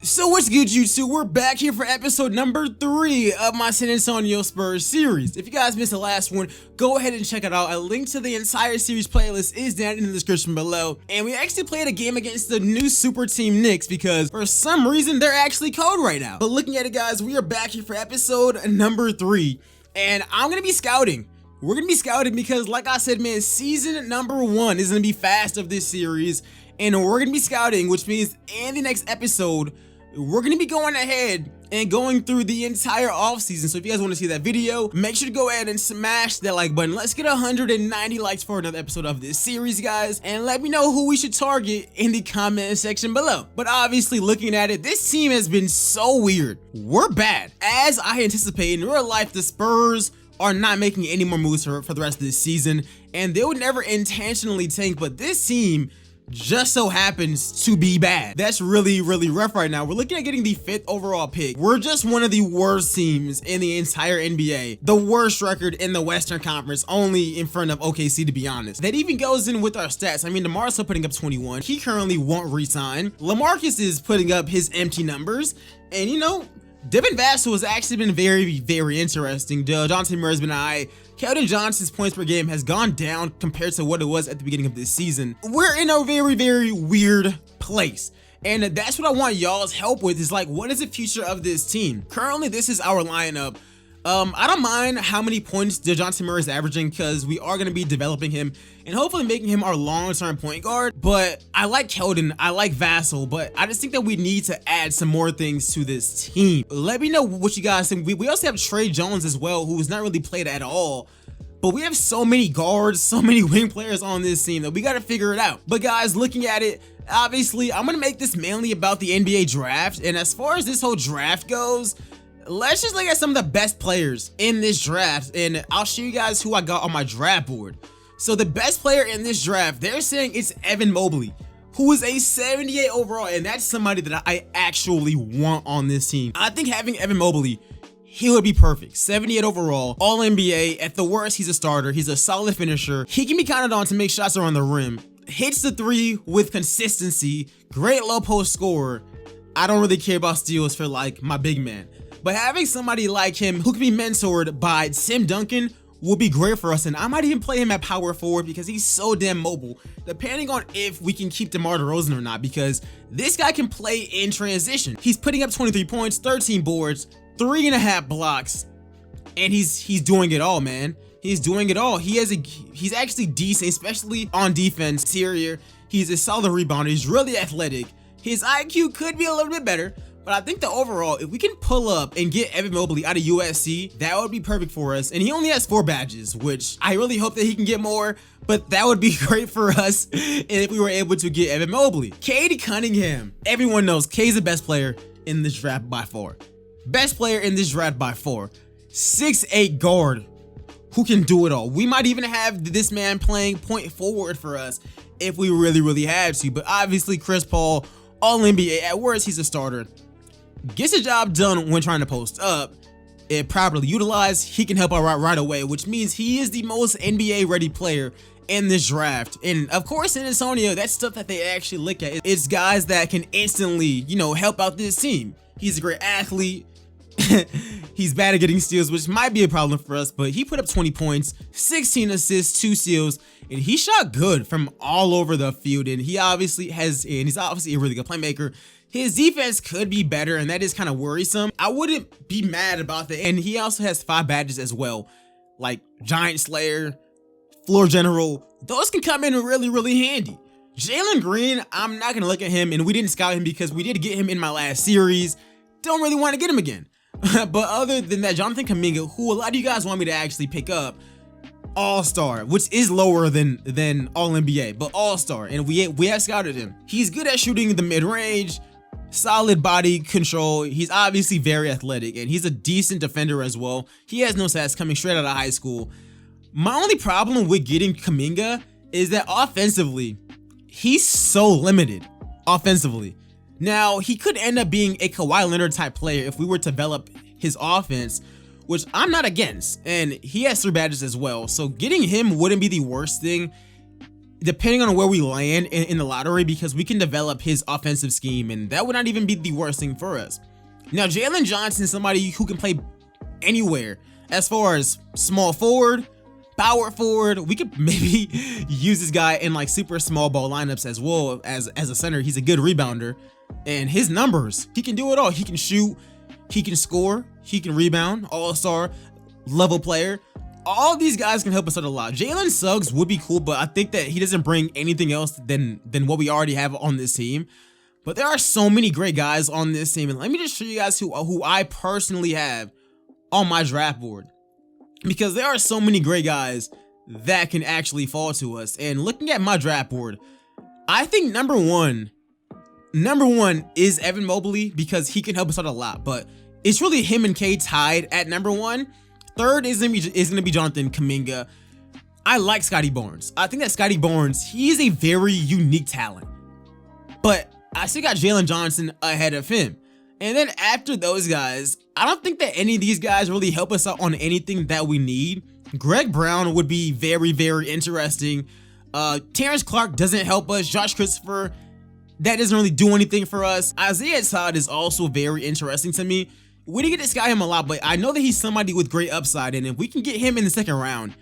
So what's good, YouTube? We're back here for episode number 3 of my San Antonio Spurs series. If you guys missed the last one, go ahead and check it out. A link to the entire series playlist is down in the description below. And we actually played a game against the new super team Knicks because for some reason they're actually cold right now. But looking at it, guys, we are back here for episode number 3. And I'm going to be scouting. We're going to be scouting because, like I said, man, season number 1 is going to be fast of this series. And we're going to be scouting, which means in the next episode, we're going to be going ahead and going through the entire offseason. So if you guys want to see that video, make sure to go ahead and smash that like button. Let's get 190 likes for another episode of this series, guys. And let me know who we should target in the comment section below. But obviously, looking at it, this team has been so weird. We're bad. As I anticipate, in real life, the Spurs are not making any more moves for the rest of this season. And they would never intentionally tank, but this team just so happens to be bad. That's really rough right now. We're looking at getting the 5th overall pick. We're just one of the worst teams in the entire NBA. The worst record in the Western Conference, only in front of OKC, to be honest. That even goes in with our stats. I mean, DeMar's still putting up 21. He currently won't resign. LaMarcus is putting up his empty numbers. And you know, Devin Vassell has actually been very interesting. Jonathan Murray's been alright. Keldon Johnson's points per game has gone down compared to what it was at the beginning of this season. We're in a very weird place. And that's what I want y'all's help with, is like, what is the future of this team? Currently, this is our lineup. I don't mind how many points DeJounte Murray is averaging because we are going to be developing him and hopefully making him our long-term point guard. But I like Keldon, I like Vassell, but I just think that we need to add some more things to this team. Let me know what you guys think. We also have Trey Jones as well, who's not really played at all. But we have so many guards, so many wing players on this team that we got to figure it out. But guys, looking at it, obviously, I'm going to make this mainly about the NBA draft. And as far as this whole draft goes, let's just look at some of the best players in this draft, and I'll show you guys who I got on my draft board. So the best player in this draft, they're saying it's Evan Mobley, who is a 78 overall, and that's somebody that I actually want on this team. I think having Evan Mobley, he would be perfect. 78 overall, all NBA. At the worst, he's a starter. He's a solid finisher. He can be counted on to make shots around the rim. Hits the 3 with consistency. Great low post scorer. I don't really care about steals for like my big man. But having somebody like him who can be mentored by Tim Duncan will be great for us. And I might even play him at power forward because he's so damn mobile, depending on if we can keep DeMar DeRozan or not, because this guy can play in transition. He's putting up 23 points, 13 boards, 3.5 blocks, and he's doing it all, man. He's doing it all. He's actually decent, especially on defense. Interior, he's a solid rebounder. He's really athletic. His IQ could be a little bit better, but I think that overall, if we can pull up and get Evan Mobley out of USC, that would be perfect for us. And he only has 4 badges, which I really hope that he can get more, but that would be great for us if we were able to get Evan Mobley. Cade Cunningham. Everyone knows Cade's the best player in this draft by far. Best player in this draft by far. 6'8" guard who can do it all. We might even have this man playing point forward for us if we really had to. But obviously, Chris Paul, all NBA. At worst, he's a starter. Gets the job done when trying to post up. If properly utilized, he can help out right away, which means he is the most NBA ready player in this draft. And of course, in San Antonio, that's stuff that they actually look at. It's guys that can instantly, you know, help out this team. He's a great athlete. He's bad at getting steals, which might be a problem for us, but he put up 20 points, 16 assists, 2 steals, and he shot good from all over the field. And he's obviously a really good playmaker. His defense could be better, and that is kind of worrisome. I wouldn't be mad about that. And he also has 5 badges as well, like Giant Slayer, Floor General. Those can come in really handy. Jalen Green, I'm not going to look at him, and we didn't scout him because we did get him in my last series. Don't really want to get him again. But other than that, Jonathan Kuminga, who a lot of you guys want me to actually pick up, All-Star, which is lower than All-NBA, but All-Star, and we have scouted him. He's good at shooting the mid-range, solid body control. He's obviously very athletic, and he's a decent defender as well. He has no stats coming straight out of high school. My only problem with getting Kuminga is that offensively, he's so limited offensively. Now, he could end up being a Kawhi Leonard type player if we were to develop his offense, which I'm not against, and he has 3 badges as well, so getting him wouldn't be the worst thing. depending on where we land in the lottery, because we can develop his offensive scheme, and that would not even be the worst thing for us. Now, Jalen Johnson is somebody who can play anywhere as far as small forward, power forward. We could maybe use this guy in like super small ball lineups as well as a center. He's a good rebounder, and his numbers, he can do it all. He can shoot, he can score, he can rebound, all-star level player. All these guys can help us out a lot. Jalen Suggs would be cool, but I think that he doesn't bring anything else than what we already have on this team. But there are so many great guys on this team, and let me just show you guys who I personally have on my draft board, because there are so many great guys that can actually fall to us. And looking at my draft board, I think number one is Evan Mobley, because he can help us out a lot, but it's really him and Cade tied at number one. Third is gonna be Jonathan Kuminga. I like Scotty Barnes. I think that Scotty Barnes, he's a very unique talent, but I still got Jalen Johnson ahead of him. And then after those guys, I don't think that any of these guys really help us out on anything that we need. Greg Brown would be very, very interesting. Terrence Clark doesn't help us. Josh Christopher, that doesn't really do anything for us. Isaiah Todd is also very interesting to me. We didn't get to sky him a lot, but I know that he's somebody with great upside, and if we can get him in the second round,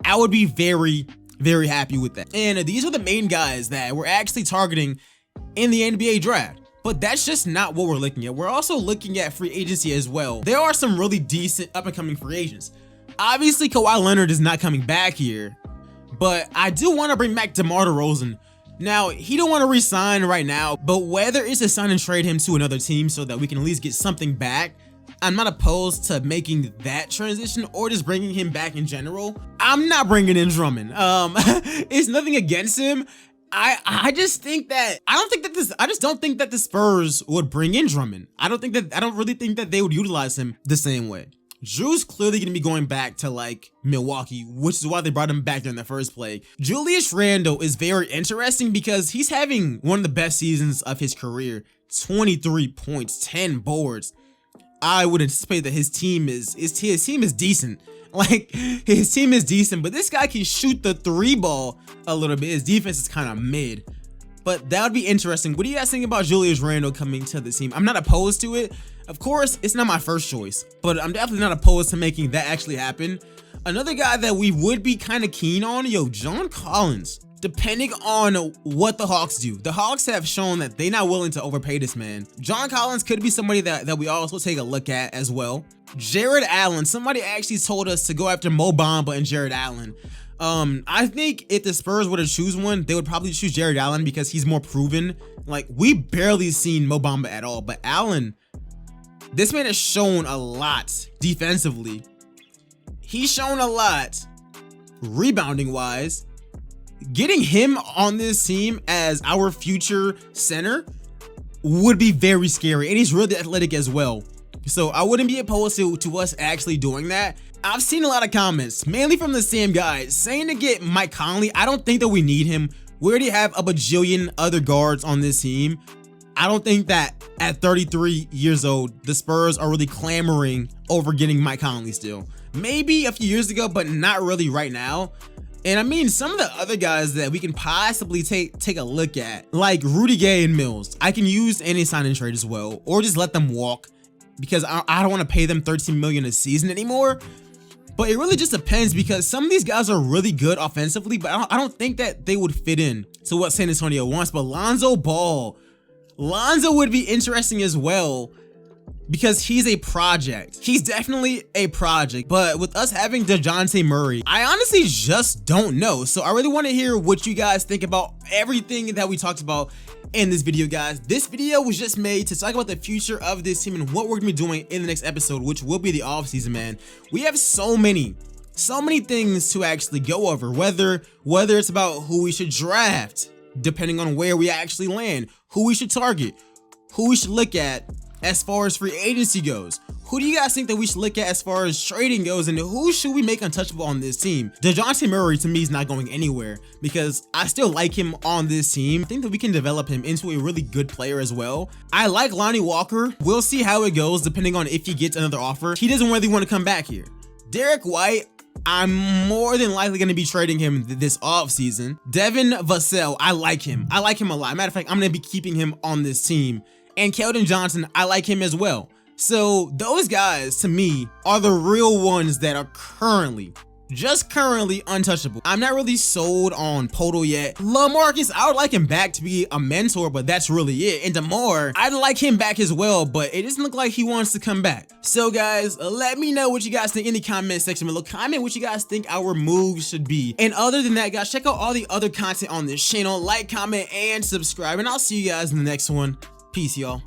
I would be very, very happy with that. And these are the main guys that we're actually targeting in the NBA draft. But that's just not what we're looking at. We're also looking at free agency as well. There are some really decent up-and-coming free agents. Obviously, Kawhi Leonard is not coming back here, but I do want to bring back DeMar DeRozan. Now, he don't want to re-sign right now, but whether it's to sign and trade him to another team so that we can at least get something back, I'm not opposed to making that transition or just bringing him back in general. I'm not bringing in Drummond. It's nothing against him. I just think that I just don't think that the Spurs would bring in Drummond. I don't really think that they would utilize him the same way. Drew's clearly going to be going back to like Milwaukee, which is why they brought him back there in the first place. Julius Randle is very interesting because he's having one of the best seasons of his career. 23 points, 10 boards. I would anticipate that his team is decent. Like, his team is decent, but this guy can shoot the three ball a little bit. His defense is kind of mid, but that would be interesting. What do you guys think about Julius Randle coming to the team? I'm not opposed to it. Of course, it's not my first choice, but I'm definitely not opposed to making that actually happen. Another guy that we would be kind of keen on, John Collins. Depending on what the Hawks do. The Hawks have shown that they're not willing to overpay this man. John Collins could be somebody that we also take a look at as well. Jared Allen, somebody actually told us to go after Mo Bamba and Jared Allen. I think if the Spurs were to choose one, they would probably choose Jared Allen because he's more proven. Like, we barely seen Mo Bamba at all, but Allen, this man has shown a lot defensively. He's shown a lot rebounding wise. Getting him on this team as our future center would be very scary, and he's really athletic as well. So I wouldn't be opposed to us actually doing that. I've seen a lot of comments, mainly from the same guys, saying to get Mike Conley. I don't think that we need him. We already have a bajillion other guards on this team. I don't think that at 33 years old, the Spurs are really clamoring over getting Mike Conley still. Maybe a few years ago, but not really right now. And I mean, some of the other guys that we can possibly take a look at, like Rudy Gay and Mills, I can use any sign and trade as well, or just let them walk because I don't want to pay them $13 million a season anymore. But it really just depends because some of these guys are really good offensively, but I don't think that they would fit in to what San Antonio wants. But Lonzo Ball would be interesting as well, because he's a project. He's definitely a project, but with us having DeJounte Murray, I honestly just don't know. So I really want to hear what you guys think about everything that we talked about in this video, guys. This video was just made to talk about the future of this team and what we're gonna be doing in the next episode, which will be the offseason, man. We have so many things to actually go over, whether it's about who we should draft, depending on where we actually land, who we should target, who we should look at as far as free agency goes. Who do you guys think that we should look at as far as trading goes, and who should we make untouchable on this team? DeJounte Murray to me is not going anywhere because I still like him on this team. I think that we can develop him into a really good player as well. I like Lonnie Walker. We'll see how it goes depending on if he gets another offer. He doesn't really want to come back here. Derek White, I'm more than likely going to be trading him this offseason. Devin Vassell, I like him. I like him a lot. Matter of fact, I'm going to be keeping him on this team. And Keldon Johnson, I like him as well. So those guys, to me, are the real ones that are currently untouchable. I'm not really sold on Poto yet. LaMarcus, I would like him back to be a mentor, but that's really it. And DeMar, I'd like him back as well, but it doesn't look like he wants to come back. So guys, let me know what you guys think in the comment section below. Comment what you guys think our moves should be. And other than that, guys, check out all the other content on this channel. Like, comment, and subscribe. And I'll see you guys in the next one. Peace, y'all.